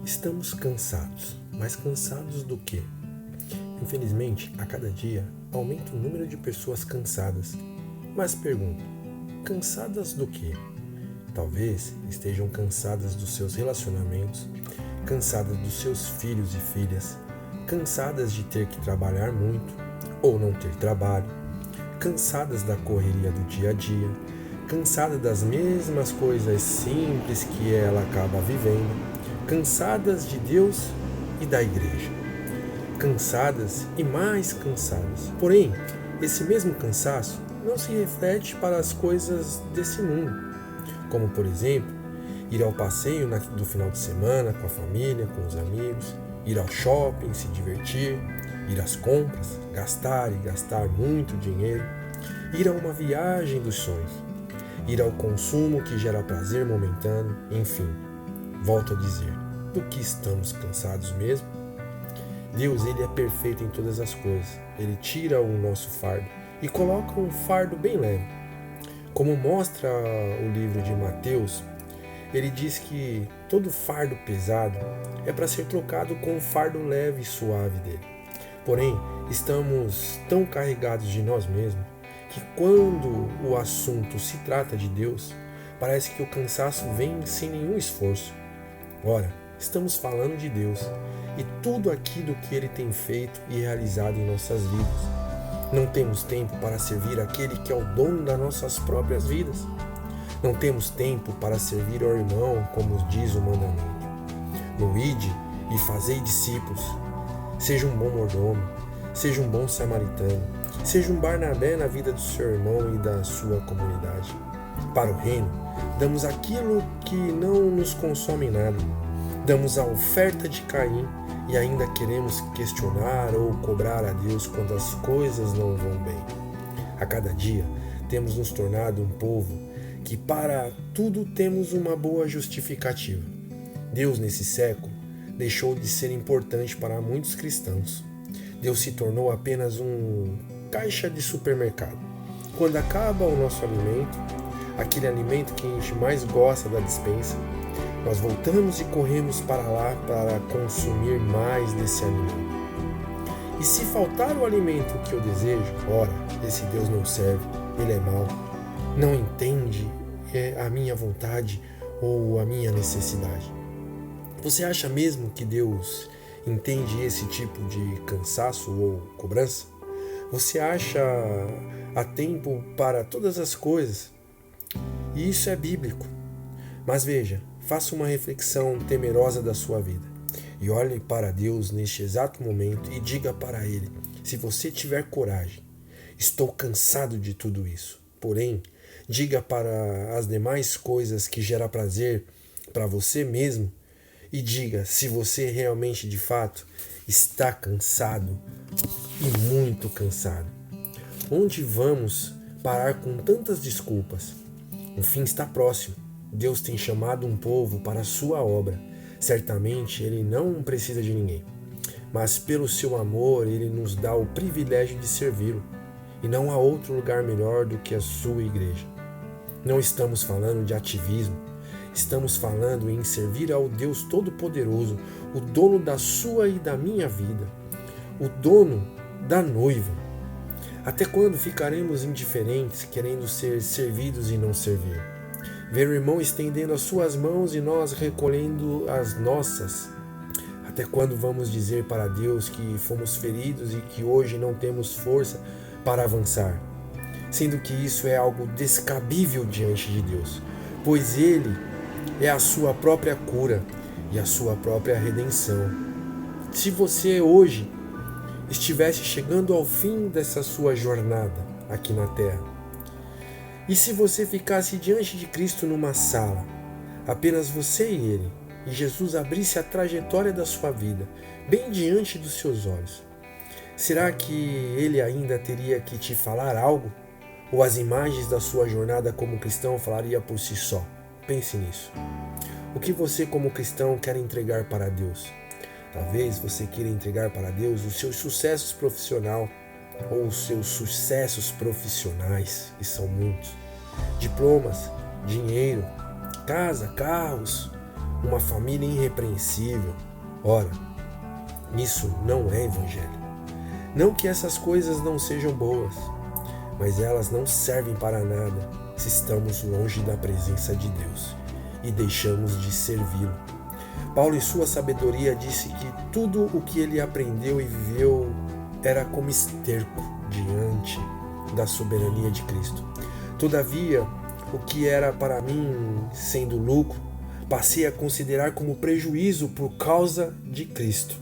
Estamos cansados, mas cansados do quê? Infelizmente, a cada dia aumenta o número de pessoas cansadas. Mas pergunto, cansadas do quê? Talvez estejam cansadas dos seus relacionamentos, cansadas dos seus filhos e filhas, cansadas de ter que trabalhar muito ou não ter trabalho, cansadas da correria do dia a dia, cansadas das mesmas coisas simples que ela acaba vivendo, cansadas de Deus e da igreja, cansadas e mais cansadas. Porém, esse mesmo cansaço não se reflete para as coisas desse mundo, como por exemplo, ir ao passeio do final de semana com a família, com os amigos, ir ao shopping, se divertir, ir às compras, gastar e gastar muito dinheiro, ir a uma viagem dos sonhos, ir ao consumo que gera prazer momentâneo, enfim. Volto a dizer, do que estamos cansados mesmo? Deus, Ele é perfeito em todas as coisas. Ele tira o nosso fardo e coloca um fardo bem leve. Como mostra o livro de Mateus, ele diz que todo fardo pesado é para ser trocado com um fardo leve e suave dele. Porém, estamos tão carregados de nós mesmos que quando o assunto se trata de Deus, parece que o cansaço vem sem nenhum esforço. Ora, estamos falando de Deus e tudo aquilo que Ele tem feito e realizado em nossas vidas. Não temos tempo para servir aquele que é o dono das nossas próprias vidas. Não temos tempo para servir ao irmão, como diz o mandamento. No ide e fazei discípulos. Seja um bom mordomo, seja um bom samaritano, seja um Barnabé na vida do seu irmão e da sua comunidade. Para o reino, damos aquilo que não nos consome nada. Damos a oferta de Caim e ainda queremos questionar ou cobrar a Deus quando as coisas não vão bem. A cada dia, temos nos tornado um povo que para tudo temos uma boa justificativa. Deus, nesse século, deixou de ser importante para muitos cristãos. Deus se tornou apenas um caixa de supermercado. Quando acaba o nosso alimento, aquele alimento que a gente mais gosta da despensa, nós voltamos e corremos para lá para consumir mais desse alimento. E se faltar o alimento que eu desejo, ora, esse Deus não serve, ele é mau, não entende a minha vontade ou a minha necessidade. Você acha mesmo que Deus entende esse tipo de cansaço ou cobrança? Você acha há tempo para todas as coisas? E isso é bíblico. Mas veja, faça uma reflexão temerosa da sua vida e olhe para Deus neste exato momento e diga para Ele, se você tiver coragem, estou cansado de tudo isso. Porém, diga para as demais coisas que geram prazer para você mesmo e diga se você realmente de fato está cansado e muito cansado. Onde vamos parar com tantas desculpas? O fim está próximo. Deus tem chamado um povo para a sua obra. Certamente Ele não precisa de ninguém, mas pelo seu amor Ele nos dá o privilégio de servi-lo. E não há outro lugar melhor do que a sua igreja. Não estamos falando de ativismo, estamos falando em servir ao Deus Todo-Poderoso, o dono da sua e da minha vida, o dono da noiva. Até quando ficaremos indiferentes, querendo ser servidos e não servir? Ver o irmão estendendo as suas mãos e nós recolhendo as nossas. Até quando vamos dizer para Deus que fomos feridos e que hoje não temos força para avançar? Sendo que isso é algo descabível diante de Deus, pois Ele é a sua própria cura e a sua própria redenção. Se você hoje estivesse chegando ao fim dessa sua jornada aqui na Terra, e se você ficasse diante de Cristo numa sala, apenas você e Ele, e Jesus abrisse a trajetória da sua vida, bem diante dos seus olhos, será que Ele ainda teria que te falar algo? Ou as imagens da sua jornada como cristão falaria por si só? Pense nisso. O que você como cristão quer entregar para Deus? Talvez você queira entregar para Deus os seus sucessos profissionais ou os seus sucessos profissionais, que são muitos. Diplomas, dinheiro, casa, carros, uma família irrepreensível. Ora, isso não é evangelho. Não que essas coisas não sejam boas, mas elas não servem para nada se estamos longe da presença de Deus e deixamos de servi-lo. Paulo, em sua sabedoria, disse que tudo o que ele aprendeu e viveu era como esterco diante da soberania de Cristo. Todavia, o que era para mim sendo lucro, passei a considerar como prejuízo por causa de Cristo.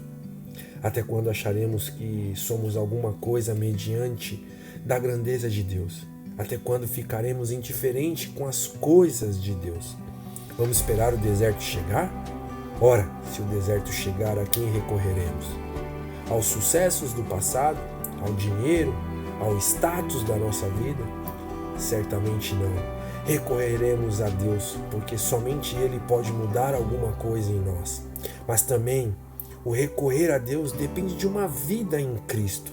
Até quando acharemos que somos alguma coisa mediante da grandeza de Deus? Até quando ficaremos indiferentes com as coisas de Deus? Vamos esperar o deserto chegar? Ora, se o deserto chegar, a quem recorreremos? Aos sucessos do passado? Ao dinheiro? Ao status da nossa vida? Certamente não. Recorreremos a Deus, porque somente Ele pode mudar alguma coisa em nós. Mas também, o recorrer a Deus depende de uma vida em Cristo.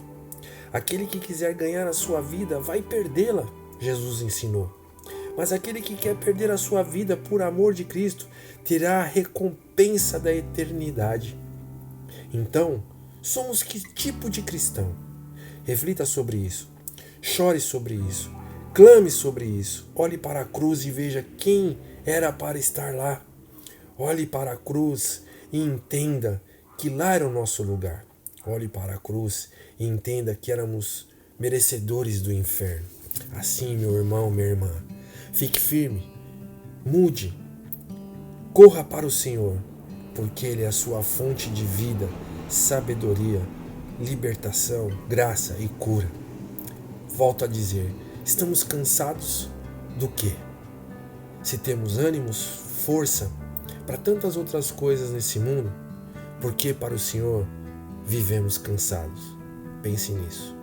Aquele que quiser ganhar a sua vida vai perdê-la, Jesus ensinou. Mas aquele que quer perder a sua vida por amor de Cristo terá a recompensa da eternidade. Então, somos que tipo de cristão? Reflita sobre isso. Chore sobre isso. Clame sobre isso. Olhe para a cruz e veja quem era para estar lá. Olhe para a cruz e entenda que lá era o nosso lugar. Olhe para a cruz e entenda que éramos merecedores do inferno. Assim, meu irmão, minha irmã, fique firme, mude, corra para o Senhor, porque Ele é a sua fonte de vida, sabedoria, libertação, graça e cura. Volto a dizer, estamos cansados do quê? Se temos ânimos, força para tantas outras coisas nesse mundo, porque para o Senhor vivemos cansados. Pense nisso.